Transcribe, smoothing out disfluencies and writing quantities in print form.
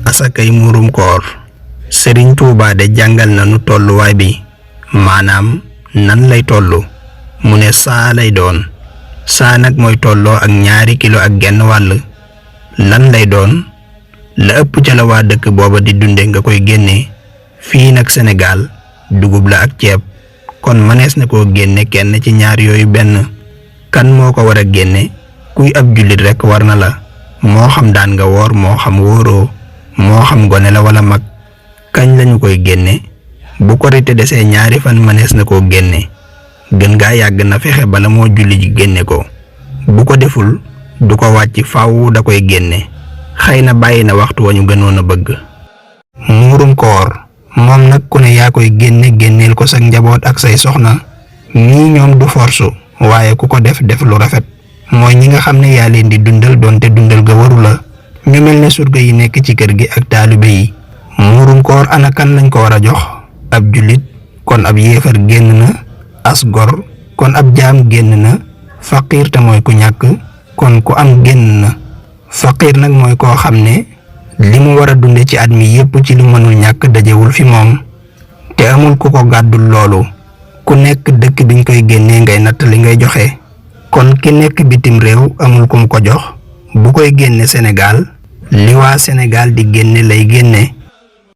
asakay murum koor. Serigne Touba de jàngal nanu tolluwaay bi maanaam nan lay tollu mu ne saa lay doon saa nag mooy tolloo ak 2 kilo ak genn wàll. lan lay doon la ëpp ca la waa dëkk booba di dunde nga koy génne. fii nag Sénégal dugub la ak ceeb kon mënees na koo génne kenn ci ñaar yooyu benn. kan moo ko war a génne kuy ab jullit rekk war na la moo xam daan nga woor moo xam wóoroo moo xam gone la wala mag. kañ lañu koy génne bu korite desee 2 fan mënees na koo génne gën gaa yàgg na fexe bala moo julli ji génne ko. bu ko deful du ko wàcc faaw da koy génne xëy na bàyyi na waxtu wa ñu gënoon a bëgg. muurum koor moom nag ku ne yaa koy génneel ko sa njaboot ak say soxna ñii ñoom du forsu waaye ku ko def lu rafet mooy ñi nga xam ne yaa leen di dundal doonte dundal ga waru la ñu mel ne surga yi nekk ci kër gi ak taalibe yi. muurum koor ana kan lañ ko war a jox ab jullit kon ab yéefar génn na as gor kon ab jaam génn na faqiir te mooy ku ñàkk kon ku am génn na. faqiir nag mooy koo xam ne li mu war a dunde ci at mi yépp ci lu mënul ñàkk dajewul fi moom te amul ku ko gàddul loolu. ku nekk dëkk biñ koy génnee ngay natt li ngay joxe kon ki nekk bitim réew amul kum ko jox bu koy génne Sénégal li waa Sénégal di génne lay génne.